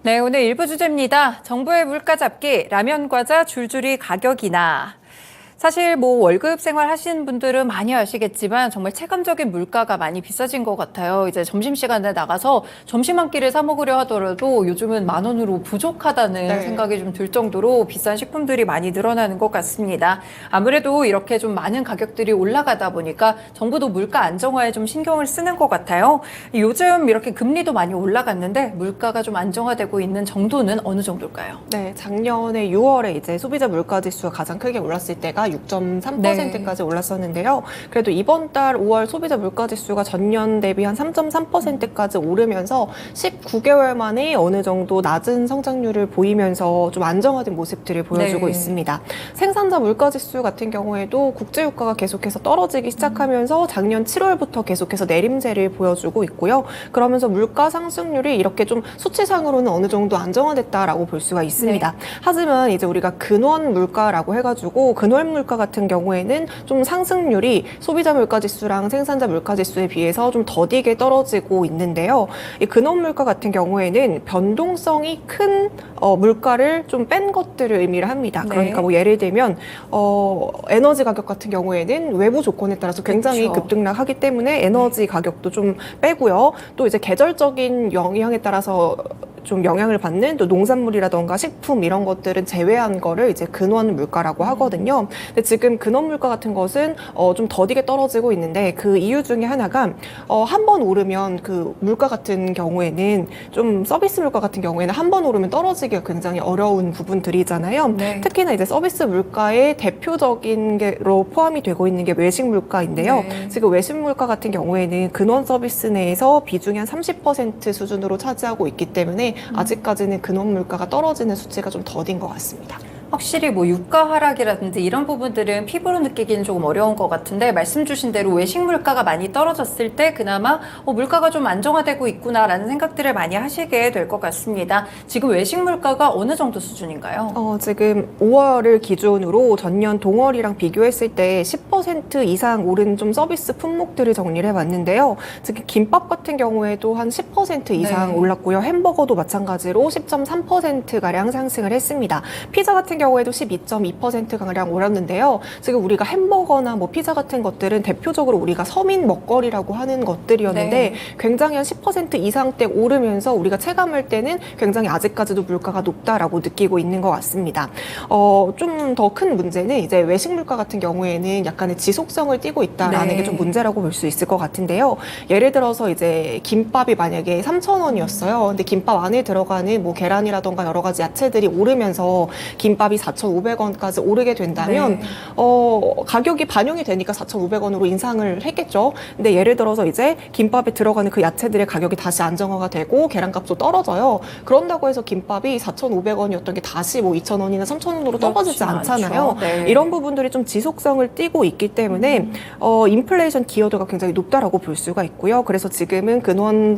네, 오늘 일부 주제입니다. 정부의 물가 잡기, 라면 과자 줄줄이 가격 인하. 사실 월급 생활 하시는 분들은 많이 아시겠지만 정말 체감적인 물가가 많이 비싸진 것 같아요. 이제 점심시간에 나가서 점심 한 끼를 사 먹으려 하더라도 요즘은 10,000원으로 부족하다는 생각이 좀 들 정도로 비싼 식품들이 많이 늘어나는 것 같습니다. 아무래도 이렇게 좀 많은 가격들이 올라가다 보니까 정부도 물가 안정화에 좀 신경을 쓰는 것 같아요. 요즘 이렇게 금리도 많이 올라갔는데 물가가 좀 안정화되고 있는 정도는 어느 정도일까요? 네, 작년에 6월에 이제 소비자 물가 지수가 가장 크게 올랐을 때가 6.3%까지 올랐었는데요. 그래도 이번 달 5월 소비자 물가 지수가 전년 대비 한 3.3%까지 오르면서 19개월 만에 어느 정도 낮은 성장률을 보이면서 좀 안정화된 모습들을 보여주고 있습니다. 생산자 물가 지수 같은 경우에도 국제유가가 계속해서 떨어지기 시작하면서 작년 7월부터 계속해서 내림세를 보여주고 있고요. 그러면서 물가 상승률이 이렇게 좀 수치상으로는 어느 정도 안정화됐다라고 볼 수가 있습니다. 하지만 이제 우리가 근원 물가라고 해가지고 근원 물가 같은 경우에는 좀 상승률이 소비자 물가 지수랑 생산자 물가 지수에 비해서 좀 더디게 떨어지고 있는데요. 이 근원 물가 같은 경우에는 변동성이 큰 물가를 좀 뺀 것들을 의미를 합니다. 그러니까 예를 들면 에너지 가격 같은 경우에는 외부 조건에 따라서 굉장히 급등락하기 때문에 에너지 가격도 좀 빼고요. 또 이제 계절적인 영향에 따라서 좀 영향을 받는 또 농산물이라던가 식품 이런 것들은 제외한 거를 이제 근원 물가라고 하거든요. 근데 지금 근원 물가 같은 것은 좀 더디게 떨어지고 있는데 그 이유 중에 하나가 한 번 오르면 그 물가 같은 경우에는 좀 서비스 물가 같은 경우에는 한 번 오르면 떨어지기가 굉장히 어려운 부분들이잖아요. 특히나 이제 서비스 물가의 대표적인 게로 포함이 되고 있는 게 외식 물가인데요. 지금 외식 물가 같은 경우에는 근원 서비스 내에서 비중이 한 30% 수준으로 차지하고 있기 때문에 아직까지는 근원 물가가 떨어지는 수치가 좀 더딘 것 같습니다. 확실히 유가 하락이라든지 이런 부분들은 피부로 느끼기는 조금 어려운 것 같은데 말씀 주신 대로 외식 물가가 많이 떨어졌을 때 그나마 물가가 좀 안정화되고 있구나라는 생각들을 많이 하시게 될 것 같습니다. 지금 외식 물가가 어느 정도 수준인가요? 지금 5월을 기준으로 전년 동월이랑 비교했을 때 10% 이상 오른 좀 서비스 품목들을 정리를 해봤는데요. 특히 김밥 같은 경우에도 한 10% 이상 올랐고요. 햄버거도 마찬가지로 10.3%가량 상승을 했습니다. 피자 같은 경우에도 12.2%가량 오랐는데요. 지금 우리가 햄버거나 피자 같은 것들은 대표적으로 우리가 서민 먹거리라고 하는 것들이었는데 굉장히 한 10% 이상대 오르면서 우리가 체감할 때는 굉장히 아직까지도 물가가 높다라고 느끼고 있는 것 같습니다. 좀 더 큰 문제는 이제 외식 물가 같은 경우에는 약간의 지속성을 띠고 있다라는 게 좀 문제라고 볼 수 있을 것 같은데요. 예를 들어서 이제 김밥이 만약에 3,000원이었어요. 근데 김밥 안에 들어가는 계란이라던가 여러 가지 야채들이 오르면서 김밥이 4,500원까지 오르게 된다면 가격이 반영이 되니까 4,500원으로 인상을 했겠죠. 근데 예를 들어서 이제 김밥에 들어가는 그 야채들의 가격이 다시 안정화가 되고 계란값도 떨어져요. 그런다고 해서 김밥이 4,500원이었던 게 다시 2,000원이나 3,000원으로 떨어지지 않잖아요. 이런 부분들이 좀 지속성을 띠고 있기 때문에 인플레이션 기여도가 굉장히 높다라고 볼 수가 있고요. 그래서 지금은 근원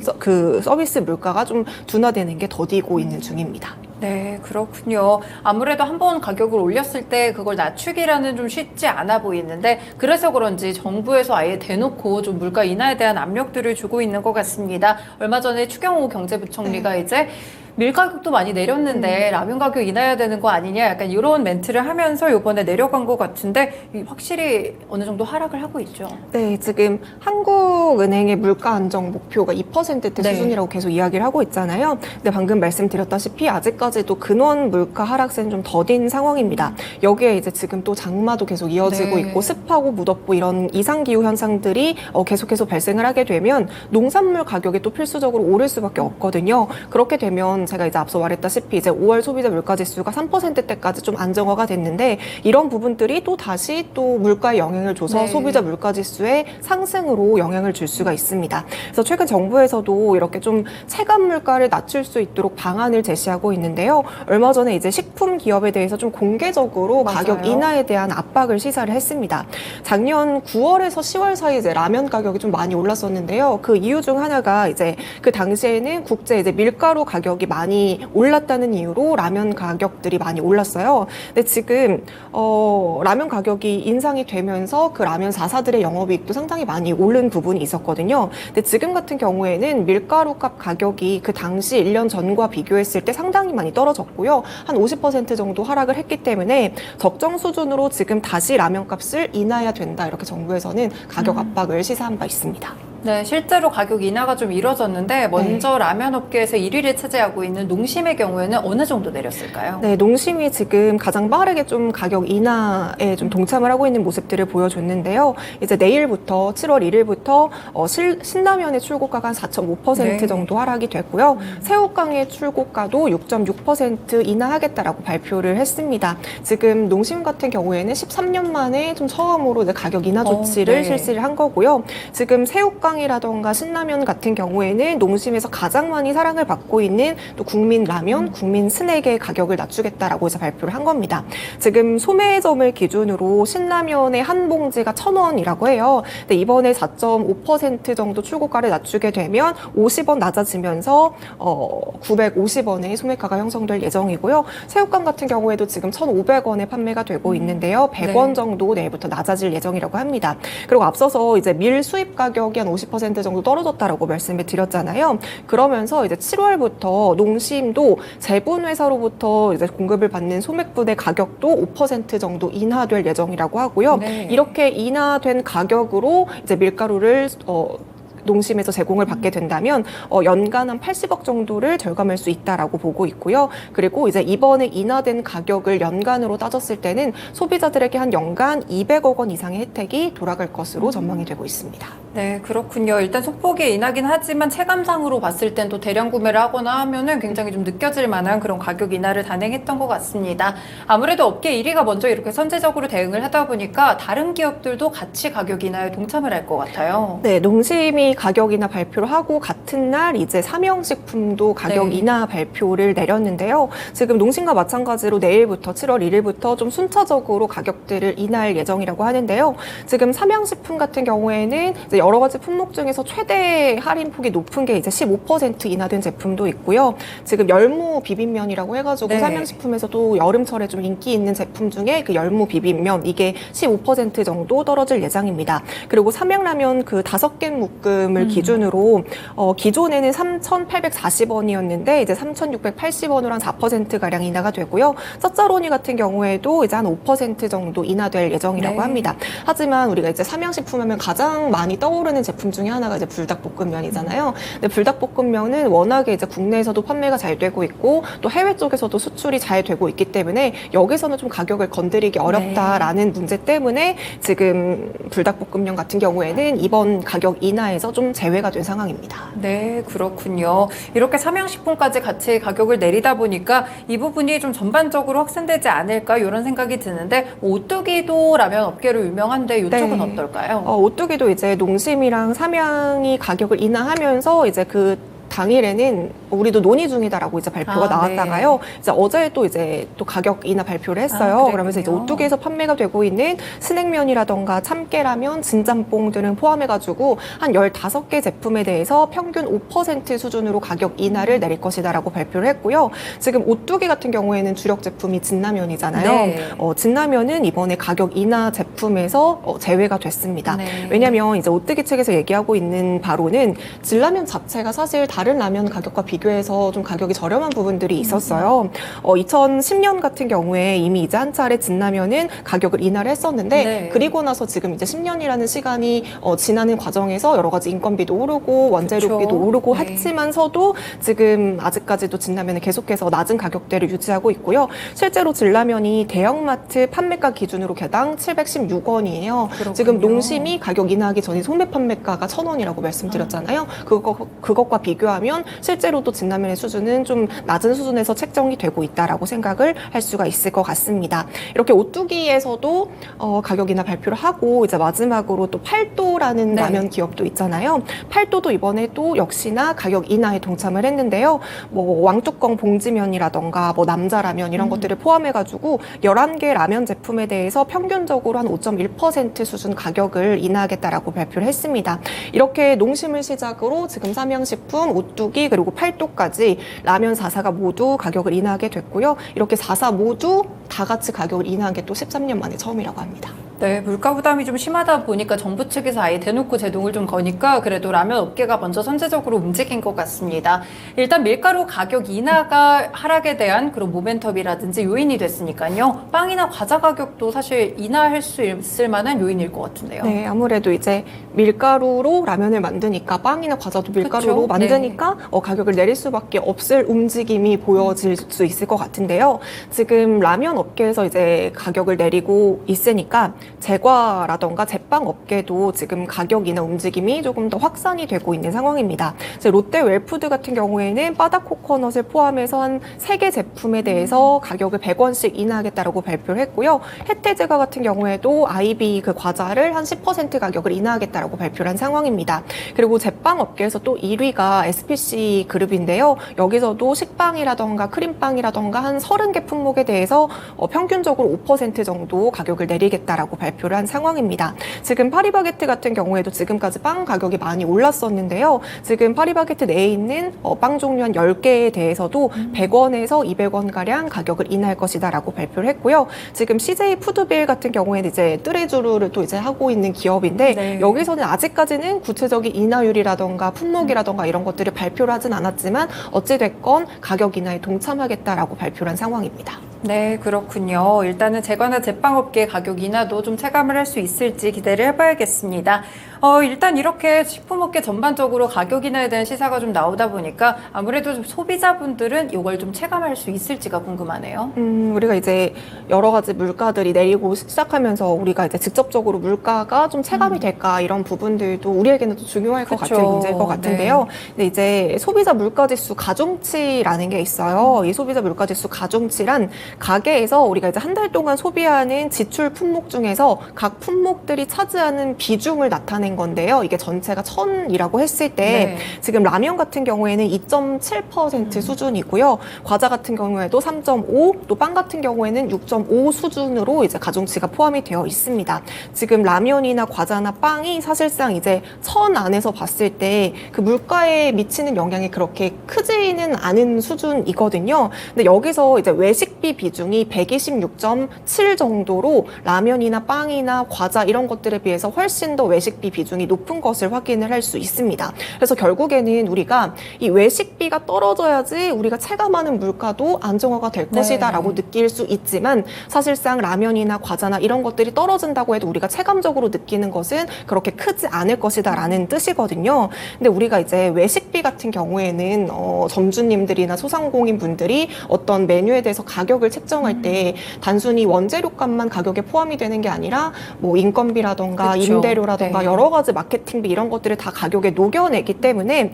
서비스 물가가 좀 둔화되는 게 더디고 있는 중입니다. 네, 그렇군요. 아무래도 한번 가격을 올렸을 때 그걸 낮추기라는 좀 쉽지 않아 보이는데 그래서 그런지 정부에서 아예 대놓고 좀 물가 인하에 대한 압력들을 주고 있는 것 같습니다. 얼마 전에 추경호 경제부총리가 이제 밀 가격도 많이 내렸는데 라면 가격 인하해야 되는 거 아니냐 약간 이런 멘트를 하면서 이번에 내려간 것 같은데 확실히 어느 정도 하락을 하고 있죠. 네, 지금 한국은행의 물가 안정 목표가 2%대 수준이라고 계속 이야기를 하고 있잖아요. 근데 방금 말씀드렸다시피 아직까지도 근원 물가 하락세는 좀 더딘 상황입니다. 여기에 이제 지금 또 장마도 계속 이어지고 있고 습하고 무덥고 이런 이상기후 현상들이 계속해서 발생을 하게 되면 농산물 가격이 또 필수적으로 오를 수밖에 없거든요. 그렇게 되면 제가 이제 앞서 말했다시피 이제 5월 소비자 물가 지수가 3%대까지 좀 안정화가 됐는데 이런 부분들이 또 다시 또 물가에 영향을 줘서 소비자 물가 지수의 상승으로 영향을 줄 수가 있습니다. 그래서 최근 정부에서도 이렇게 좀 체감 물가를 낮출 수 있도록 방안을 제시하고 있는데요. 얼마 전에 이제 식품 기업에 대해서 좀 공개적으로 가격 인하에 대한 압박을 시사를 했습니다. 작년 9월에서 10월 사이 이제 라면 가격이 좀 많이 올랐었는데요. 그 이유 중 하나가 이제 그 당시에는 국제 이제 밀가루 가격이 많이 올랐다는 이유로 라면 가격들이 많이 올랐어요. 근데 지금 라면 가격이 인상이 되면서 그 라면 4사들의 영업이익도 상당히 많이 오른 부분이 있었거든요. 근데 지금 같은 경우에는 밀가루 값 가격이 그 당시 1년 전과 비교했을 때 상당히 많이 떨어졌고요. 한 50% 정도 하락을 했기 때문에 적정 수준으로 지금 다시 라면 값을 인하해야 된다. 이렇게 정부에서는 가격 압박을 시사한 바 있습니다. 네, 실제로 가격 인하가 좀 이뤄졌는데 먼저 라면 업계에서 1위를 차지하고 있는 농심의 경우에는 어느 정도 내렸을까요? 네, 농심이 지금 가장 빠르게 좀 가격 인하에 좀 동참을 하고 있는 모습들을 보여줬는데요. 이제 내일부터 7월 1일부터 신라면의 출고가가 한 4.5% 네. 정도 하락이 됐고요. 새우깡의 출고가도 6.6% 인하하겠다라고 발표를 했습니다. 지금 농심 같은 경우에는 13년 만에 좀 처음으로 이제 가격 인하 조치를 네. 실시를 한 거고요. 지금 새우깡이라던가 신라면 같은 경우에는 농심에서 가장 많이 사랑을 받고 있는 또 국민 라면, 국민 스낵의 가격을 낮추겠다라고 해서 발표를 한 겁니다. 지금 소매점을 기준으로 신라면의 한 봉지가 1,000원이라고 해요. 근데 이번에 4.5% 정도 출고가를 낮추게 되면 50원 낮아지면서 950원의 소매가가 형성될 예정이고요. 새우깡 같은 경우에도 지금 1,500원에 판매가 되고 있는데요. 100원 네. 정도 내일부터 낮아질 예정이라고 합니다. 그리고 앞서서 이제 밀 수입 가격이 한 50% 정도 떨어졌다라고 말씀을 드렸잖아요. 그러면서 이제 7월부터 농심도 제분 회사로부터 이제 공급을 받는 소맥분의 가격도 5% 정도 인하될 예정이라고 하고요. 네. 이렇게 인하된 가격으로 이제 밀가루를 농심에서 제공을 받게 된다면 연간 한 80억 정도를 절감할 수 있다라고 보고 있고요. 그리고 이제 이번에 인하된 가격을 연간으로 따졌을 때는 소비자들에게 한 연간 200억 원 이상의 혜택이 돌아갈 것으로 전망이 되고 있습니다. 네, 그렇군요. 일단 소폭이 인하긴 하지만 체감상으로 봤을 땐 또 대량 구매를 하거나 하면은 굉장히 좀 느껴질 만한 그런 가격 인하를 단행했던 것 같습니다. 아무래도 업계 1위가 먼저 이렇게 선제적으로 대응을 하다 보니까 다른 기업들도 같이 가격 인하에 동참을 할 것 같아요. 네, 농심이 가격 인하 발표를 하고 같은 날 이제 삼양식품도 가격 네. 인하 발표를 내렸는데요. 지금 농심과 마찬가지로 내일부터 7월 1일부터 좀 순차적으로 가격들을 인하할 예정이라고 하는데요. 지금 삼양식품 같은 경우에는 이제 여러 가지 품목 중에서 최대 할인폭이 높은 게 이제 15% 인하된 제품도 있고요. 지금 열무 비빔면이라고 해가지고 네. 삼양식품에서도 여름철에 좀 인기 있는 제품 중에 그 열무 비빔면 이게 15% 정도 떨어질 예정입니다. 그리고 삼양라면 그 5개 묶음을 기준으로 기존에는 3,840원이었는데 이제 3,680원으로 한 4%가량 인하가 되고요. 짜짜로니 같은 경우에도 이제 한 5% 정도 인하될 예정이라고 네. 합니다. 하지만 우리가 이제 삼양식품 하면 가장 많이 떠오르는 제품 중에 하나가 이제 불닭볶음면이잖아요. 근데 불닭볶음면은 워낙에 이제 국내에서도 판매가 잘 되고 있고 또 해외 쪽에서도 수출이 잘 되고 있기 때문에 여기서는 좀 가격을 건드리기 어렵다라는 문제 때문에 지금 불닭볶음면 같은 경우에는 이번 가격 인하에서 좀 제외가 된 상황입니다. 네, 그렇군요. 이렇게 삼양식품까지 같이 가격을 내리다 보니까 이 부분이 좀 전반적으로 확산되지 않을까 이런 생각이 드는데 오뚜기도 라면 업계로 유명한데 이쪽은 네. 어떨까요? 오뚜기도 이제 농심이랑 삼양이 가격을 인하하면서 이제 그 당일에는 우리도 논의 중이다라고 이제 발표가 나왔다가요. 네. 이제 어제 또 가격 인하 발표를 했어요. 그러면서 이제 오뚜기에서 판매가 되고 있는 스낵면이라던가 참깨라면, 진짬뽕 등을 포함해가지고 한 15개 제품에 대해서 평균 5% 수준으로 가격 인하를 내릴 것이다라고 발표를 했고요. 지금 오뚜기 같은 경우에는 주력 제품이 진라면이잖아요. 네. 진라면은 이번에 가격 인하 제품에서 제외가 됐습니다. 네. 왜냐하면 이제 오뚜기 측에서 얘기하고 있는 바로는 진라면 자체가 사실 다른 라면 가격과 비교해서 좀 가격이 저렴한 부분들이 있었어요. 2010년 같은 경우에 이미 이제 한 차례 진라면은 가격을 인하를 했었는데 네. 그리고 나서 지금 이제 10년이라는 시간이 지나는 과정에서 여러 가지 인건비도 오르고 원재료비도 그렇죠. 오르고 네. 했지만서도 지금 아직까지도 진라면은 계속해서 낮은 가격대를 유지하고 있고요. 실제로 진라면이 대형마트 판매가 기준으로 개당 716원이에요. 지금 농심이 가격 인하하기 전에 소매 판매가가 1,000원이라고 말씀드렸잖아요. 그것과 비교하면 실제로도 진라면의 수준은 좀 낮은 수준에서 책정이 되고 있다라고 생각을 할 수가 있을 것 같습니다. 이렇게 오뚜기에서도 가격 인하 발표를 하고 이제 마지막으로 또 팔도라는 네. 라면 기업도 있잖아요. 팔도도 이번에 또 역시나 가격 인하에 동참을 했는데요. 뭐 왕뚜껑 봉지면이라던가 뭐 남자라면 이런 것들을 포함해가지고 11개 라면 제품에 대해서 평균적으로 한 5.1% 수준 가격을 인하하겠다라고 발표를 했습니다. 이렇게 농심을 시작으로 지금 삼양식품, 오뚜기 그리고 팔도까지 라면 4사가 모두 가격을 인하하게 됐고요. 이렇게 4사 모두 다 같이 가격을 인하한 게 또 13년 만에 처음이라고 합니다. 네, 물가 부담이 좀 심하다 보니까 정부 측에서 아예 대놓고 제동을 좀 거니까 그래도 라면 업계가 먼저 선제적으로 움직인 것 같습니다. 일단 밀가루 가격 인하가 하락에 대한 그런 모멘텀이라든지 요인이 됐으니까요. 빵이나 과자 가격도 사실 인하할 수 있을 만한 요인일 것 같은데요. 네, 아무래도 이제 밀가루로 라면을 만드니까 빵이나 과자도 밀가루로 그쵸? 만드니까 가격을 내릴 수밖에 없을 움직임이 보여질 수 있을 것 같은데요. 지금 라면 업계에서 이제 가격을 내리고 있으니까 제과라던가 제빵 업계도 지금 가격이나 움직임이 조금 더 확산이 되고 있는 상황입니다. 이제 롯데 웰푸드 같은 경우에는 바닥 코코넛을 포함해서 한 3개 제품에 대해서 가격을 100원씩 인하하겠다라고 발표를 했고요. 혜태제과 같은 경우에도 아이비 그 과자를 한 10% 가격을 인하하겠다라고 발표를 한 상황입니다. 그리고 제빵 업계에서 또 1위가 SPC 그룹인데요. 여기서도 식빵이라던가 크림빵이라던가 한 30개 품목에 대해서 평균적으로 5% 정도 가격을 내리겠다라고 발표를 한 상황입니다. 지금 파리바게트 같은 경우에도 지금까지 빵 가격이 많이 올랐었는데요. 지금 파리바게트 내에 있는 빵 종류 한 10개에 대해서도 100원에서 200원가량 가격을 인하할 것이다라고 발표를 했고요. 지금 CJ 푸드빌 같은 경우에는 이제 뜨레주루를 또 이제 하고 있는 기업인데 네. 여기서는 아직까지는 구체적인 인하율이라던가 품목이라던가 이런 것들을 발표를 하진 않았지만 어찌됐건 가격 인하에 동참하겠다라고 발표를 한 상황입니다. 네, 그렇군요. 일단은 제과나 제빵업계 가격 인하도 좀 체감을 할 수 있을지 기대를 해봐야겠습니다. 일단 이렇게 식품업계 전반적으로 가격 인하에 대한 시사가 좀 나오다 보니까 아무래도 좀 소비자분들은 이걸 좀 체감할 수 있을지가 궁금하네요. 우리가 이제 여러 가지 물가들이 내리고 시작하면서 우리가 이제 직접적으로 물가가 좀 체감이 될까 이런 부분들도 우리에게는 또 중요할 것 그쵸. 같은 문제일 것 같은데요. 근데 이제 소비자 물가지수 가중치라는 게 있어요. 이 소비자 물가지수 가중치란 가게에서 우리가 이제 한 달 동안 소비하는 지출 품목 중에서 각 품목들이 차지하는 비중을 나타낸 건데요. 이게 전체가 1000이라고 했을 때 네. 지금 라면 같은 경우에는 2.7% 수준이고요. 과자 같은 경우에도 3.5, 또 빵 같은 경우에는 6.5 수준으로 이제 가중치가 포함이 되어 있습니다. 지금 라면이나 과자나 빵이 사실상 이제 1000 안에서 봤을 때 그 물가에 미치는 영향이 그렇게 크지는 않은 수준이거든요. 근데 여기서 이제 외식비 비중이 126.7 정도로 라면이나 빵이나 과자 이런 것들에 비해서 훨씬 더 외식비 비중이 높은 것을 확인을 할 수 있습니다. 그래서 결국에는 우리가 이 외식비가 떨어져야지 우리가 체감하는 물가도 안정화가 될 네. 것이다라고 느낄 수 있지만 사실상 라면이나 과자나 이런 것들이 떨어진다고 해도 우리가 체감적으로 느끼는 것은 그렇게 크지 않을 것이다라는 뜻이거든요. 근데 우리가 이제 외식비 같은 경우에는 점주님들이나 소상공인 분들이 어떤 메뉴에 대해서 가격을 책정할 때 단순히 원재료값만 가격에 포함이 되는 게 아니라 뭐 인건비라던가 그쵸. 임대료라던가 네. 여러 가지 마케팅비 이런 것들을 다 가격에 녹여내기 때문에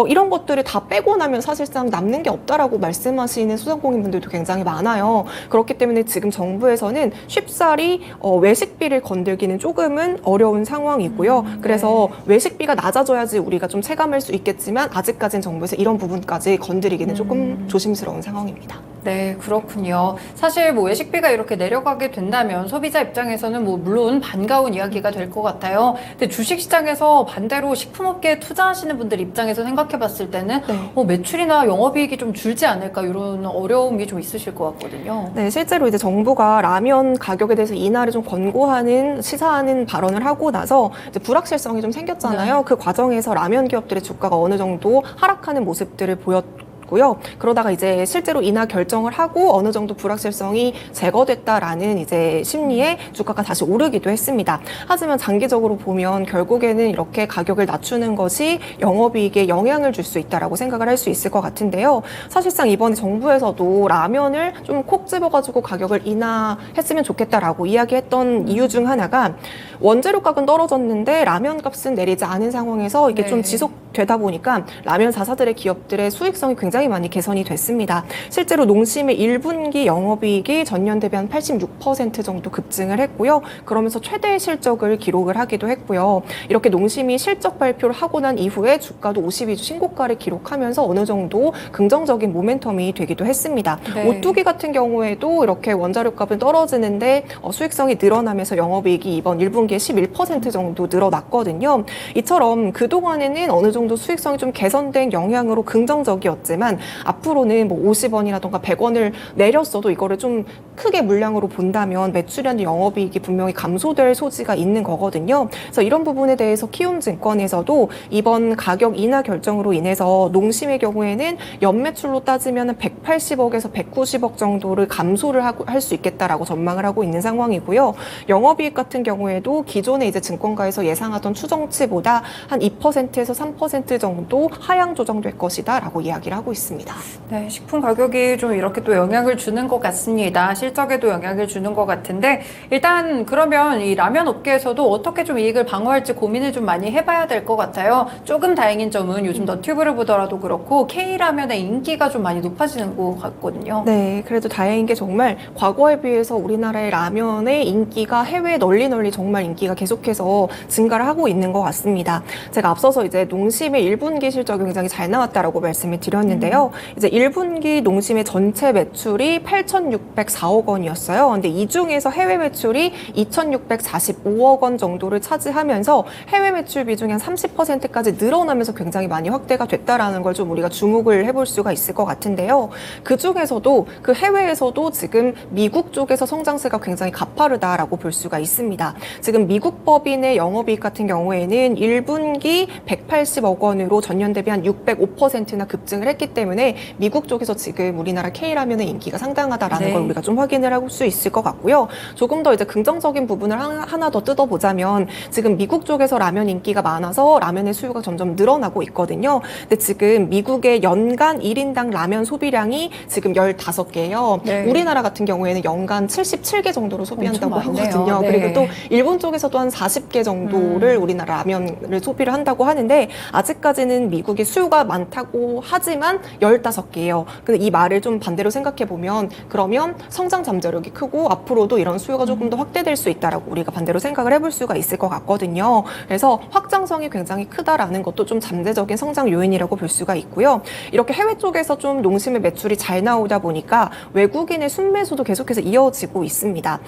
이런 것들을 다 빼고 나면 사실상 남는 게 없다라고 말씀하시는 소상공인 분들도 굉장히 많아요. 그렇기 때문에 지금 정부에서는 쉽사리 외식비를 건들기는 조금은 어려운 상황이고요. 그래서 외식비가 낮아져야지 우리가 좀 체감할 수 있겠지만 아직까지는 정부에서 이런 부분까지 건드리기는 조금 조심스러운 상황입니다. 네, 그렇군요. 사실 뭐 외식비가 이렇게 내려가게 된다면 소비자 입장에서는 뭐 물론 반가운 이야기가 될 것 같아요. 근데 주식시장에서 반대로 식품업계에 투자하시는 분들 입장에서 생각해 봤을 때는 네. 매출이나 영업이익이 좀 줄지 않을까 이런 어려움이 좀 있으실 것 같거든요. 네, 실제로 이제 정부가 라면 가격에 대해서 인하를 좀 권고하는 시사하는 발언을 하고 나서 이제 불확실성이 좀 생겼잖아요. 네. 그 과정에서 라면 기업들의 주가가 어느 정도 하락하는 모습들을 보였고요. 그러다가 이제 실제로 인하 결정을 하고 어느 정도 불확실성이 제거됐다라는 이제 심리에 주가가 다시 오르기도 했습니다. 하지만 장기적으로 보면 결국에는 이렇게 가격을 낮추는 것이 영업이익에 영향을 줄 수 있다라고 생각을 할 수 있을 것 같은데요. 사실상 이번에 정부에서도 라면을 좀 콕 집어가지고 가격을 인하했으면 좋겠다라고 이야기했던 이유 중 하나가 원재료 값은 떨어졌는데 라면 값은 내리지 않은 상황에서 이게 네. 좀 지속되다 보니까 라면 4사들의 기업들의 수익성이 굉장히 많이 개선이 됐습니다. 실제로 농심의 1분기 영업이익이 전년 대비 한 86% 정도 급증을 했고요. 그러면서 최대 실적을 기록을 하기도 했고요. 이렇게 농심이 실적 발표를 하고 난 이후에 주가도 52주 신고가를 기록하면서 어느 정도 긍정적인 모멘텀이 되기도 했습니다. 네. 오뚜기 같은 경우에도 이렇게 원자료 값은 떨어지는데 수익성이 늘어나면서 영업이익이 이번 1분기에 11% 정도 늘어났거든요. 이처럼 그동안에는 어느 정도 정도 수익성이 좀 개선된 영향으로 긍정적이었지만 앞으로는 뭐 50원이라던가 100원을 내렸어도 이거를 좀 크게 물량으로 본다면 매출이나 영업이익이 분명히 감소될 소지가 있는 거거든요. 그래서 이런 부분에 대해서 키움증권에서도 이번 가격 인하 결정으로 인해서 농심의 경우에는 연매출로 따지면 180억에서 190억 정도를 감소를 할 수 있겠다라고 전망을 하고 있는 상황이고요. 영업이익 같은 경우에도 기존에 이제 증권가에서 예상하던 추정치보다 한 2%에서 3% 정도 하향 조정될 것이다라고 이야기를 하고 있습니다. 네, 식품 가격이 좀 이렇게 또 영향을 주는 것 같습니다. 실적에도 영향을 주는 것 같은데 일단 그러면 이 라면 업계에서도 어떻게 좀 이익을 방어할지 고민을 좀 많이 해봐야 될 것 같아요. 조금 다행인 점은 요즘 너튜브를 보더라도 그렇고 K라면의 인기가 좀 많이 높아지는 것 같거든요. 네, 그래도 다행인 게 정말 과거에 비해서 우리나라의 라면의 인기가 해외에 널리 정말 인기가 계속해서 증가를 하고 있는 것 같습니다. 제가 앞서서 이제 농심의 1분기 실적이 굉장히 잘 나왔다라고 말씀을 드렸는데요. 이제 1분기 농심의 전체 매출이 8,604억 원이었어요. 근데 이 중에서 해외 매출이 2,645억 원 정도를 차지하면서 해외 매출 비중이 한 30%까지 늘어나면서 굉장히 많이 확대가 됐다라는 걸 좀 우리가 주목을 해볼 수가 있을 것 같은데요. 그 중에서도 그 해외에서도 지금 미국 쪽에서 성장세가 굉장히 가파르다라고 볼 수가 있습니다. 지금 미국 법인의 영업이익 같은 경우에는 1분기 180억 원으로 전년 대비 한 605%나 급증을 했기 때문에 미국 쪽에서 지금 우리나라 K라면의 인기가 상당하다라는 네. 걸 우리가 좀 확인을 할 수 있을 것 같고요. 조금 더 이제 긍정적인 부분을 하나 더 뜯어보자면 지금 미국 쪽에서 라면 인기가 많아서 라면의 수요가 점점 늘어나고 있거든요. 근데 지금 미국의 연간 1인당 라면 소비량이 지금 15개예요. 네. 우리나라 같은 경우에는 연간 77개 정도로 소비한다고 엄청 많네요. 하거든요. 네. 그리고 또 일본 쪽에서도 한 40개 정도를 우리나라 라면을 소비를 한다고 하는데 아직까지는 미국이 수요가 많다고 하지만 15개예요. 근데 이 말을 좀 반대로 생각해 보면 그러면 성장 잠재력이 크고 앞으로도 이런 수요가 조금 더 확대될 수 있다라고 우리가 반대로 생각을 해볼 수가 있을 것 같거든요. 그래서 확장성이 굉장히 크다라는 것도 좀 잠재적인 성장 요인이라고 볼 수가 있고요. 이렇게 해외 쪽에서 좀 농심의 매출이 잘 나오다 보니까 외국인의 순매수도 계속해서 이어지고 있습니다.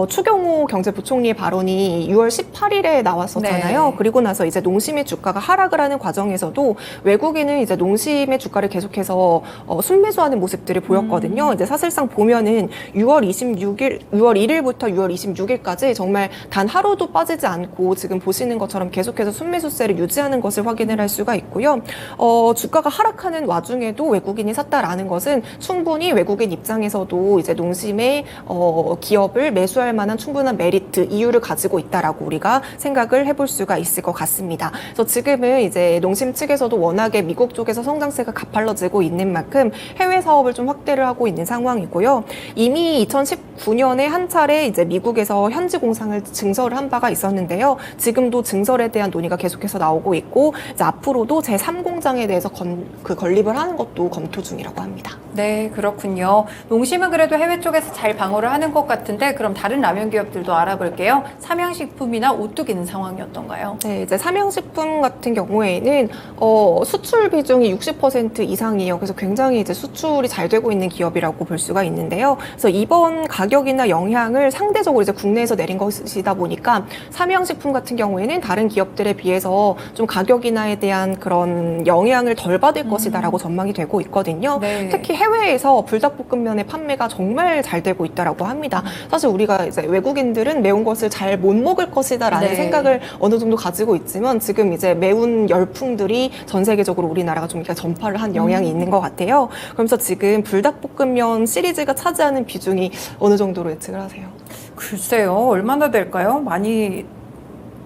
추경호 경제부총리의 발언이 6월 18일에 나왔었잖아요. 네. 그리고 나서 이제 농심의 주가가 하락을 하는 과정에서도 외국인은 이제 농심의 주가를 계속해서 순매수하는 모습들을 보였거든요. 이제 사실상 보면은 6월 1일부터 6월 26일까지 정말 단 하루도 빠지지 않고 지금 보시는 것처럼 계속해서 순매수세를 유지하는 것을 확인을 할 수가 있고요. 주가가 하락하는 와중에도 외국인이 샀다라는 것은 충분히 외국인 입장에서도 이제 농심의 기업을 매수할 만한 충분한 메리트, 이유를 가지고 있다라고 우리가 생각을 해볼 수가 있을 것 같습니다. 그래서 지금은 이제 농심 측에서도 워낙에 미국 쪽에서 성장세가 가팔라지고 있는 만큼 해외 사업을 좀 확대를 하고 있는 상황이고요. 이미 2019년에 한 차례 이제 미국에서 현지 공장을 증설을 한 바가 있었는데요. 지금도 증설에 대한 논의가 계속해서 나오고 있고 이제 앞으로도 제3공장에 대해서 건립을 하는 것도 검토 중이라고 합니다. 네, 그렇군요. 농심은 그래도 해외 쪽에서 잘 방어를 하는 것 같은데 그럼 다른 라면 기업들도 알아볼게요. 삼양식품이나 오뚜기는 상황이었던가요? 네, 이제 삼양식품 같은 경우에는 수출 비중이 60% 이상이에요. 그래서 굉장히 이제 수출이 잘 되고 있는 기업이라고 볼 수가 있는데요. 그래서 이번 가격이나 영향을 상대적으로 이제 국내에서 내린 것이다 보니까 삼양식품 같은 경우에는 다른 기업들에 비해서 좀 가격 인하에 대한 그런 영향을 덜 받을 것이다라고 전망이 되고 있거든요. 네. 특히 해외에서 불닭볶음면의 판매가 정말 잘 되고 있다라고 합니다. 사실 우리가 이제 외국인들은 매운 것을 잘 못 먹을 것이다라는 네. 생각을 어느 정도 가지고 있지만 지금 이제 매운 열풍들이 전 세계적으로 우리나라가 좀 이렇게 전파를 한 영향이 있는 것 같아요. 그러면서 지금 불닭볶음면 시리즈가 차지하는 비중이 어느 정도로 예측을 하세요? 글쎄요, 얼마나 될까요? 많이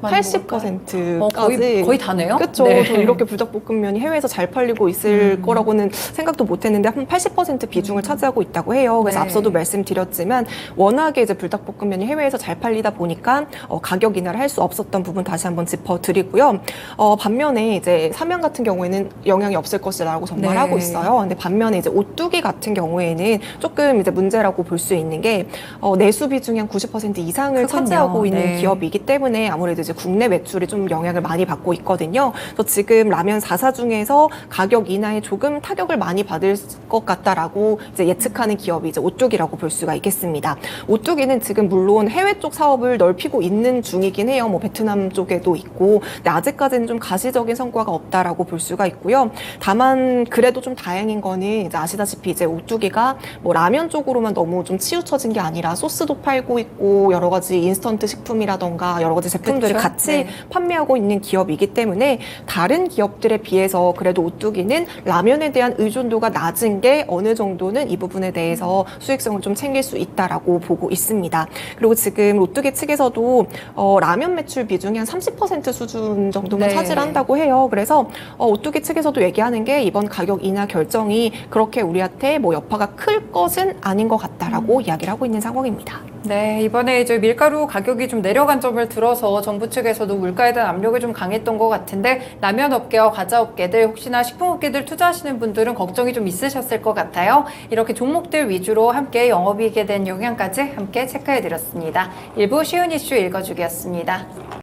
80%까지 거의 다네요. 그렇죠. 네. 저 이렇게 불닭볶음면이 해외에서 잘 팔리고 있을 거라고는 생각도 못했는데 한 80% 비중을 차지하고 있다고 해요. 그래서 네. 앞서도 말씀드렸지만 워낙에 이제 불닭볶음면이 해외에서 잘 팔리다 보니까 가격 인하를 할 수 없었던 부분 다시 한번 짚어드리고요. 반면에 이제 삼양 같은 경우에는 영향이 없을 것이라고 전망을 네. 하고 있어요. 근데 반면에 이제 오뚜기 같은 경우에는 조금 이제 문제라고 볼 수 있는 게 내수 비중이 한 90% 이상을 그렇군요. 차지하고 있는 네. 기업이기 때문에 아무래도 이제 이제 국내 매출이 좀 영향을 많이 받고 있거든요. 그래서 지금 라면 4사 중에서 가격 인하에 조금 타격을 많이 받을 것 같다라고 이제 예측하는 기업이 이제 오뚜기라고 볼 수가 있겠습니다. 오뚜기는 지금 물론 해외 쪽 사업을 넓히고 있는 중이긴 해요. 뭐 베트남 쪽에도 있고, 근데 아직까지는 좀 가시적인 성과가 없다라고 볼 수가 있고요. 다만 그래도 좀 다행인 거는 이제 아시다시피 이제 오뚜기가 뭐 라면 쪽으로만 너무 좀 치우쳐진 게 아니라 소스도 팔고 있고 여러 가지 인스턴트 식품이라던가 여러 가지 제품들을 그쵸? 같이 네. 판매하고 있는 기업이기 때문에 다른 기업들에 비해서 그래도 오뚜기는 라면에 대한 의존도가 낮은 게 어느 정도는 이 부분에 대해서 수익성을 좀 챙길 수 있다라고 보고 있습니다. 그리고 지금 오뚜기 측에서도 라면 매출 비중이 한 30% 수준 정도만 네. 차지한다고 해요. 그래서 오뚜기 측에서도 얘기하는 게 이번 가격 인하 결정이 그렇게 우리한테 뭐 여파가 클 것은 아닌 것 같다라고 이야기를 하고 있는 상황입니다. 네, 이번에 이제 밀가루 가격이 좀 내려간 점을 들어서 정부 측에서도 물가에 대한 압력이 좀 강했던 것 같은데, 라면 업계와 과자 업계들, 혹시나 식품 업계들 투자하시는 분들은 걱정이 좀 있으셨을 것 같아요. 이렇게 종목들 위주로 함께 영업이익에 대한 영향까지 함께 체크해 드렸습니다. 일부 쉬운 이슈 읽어주기였습니다.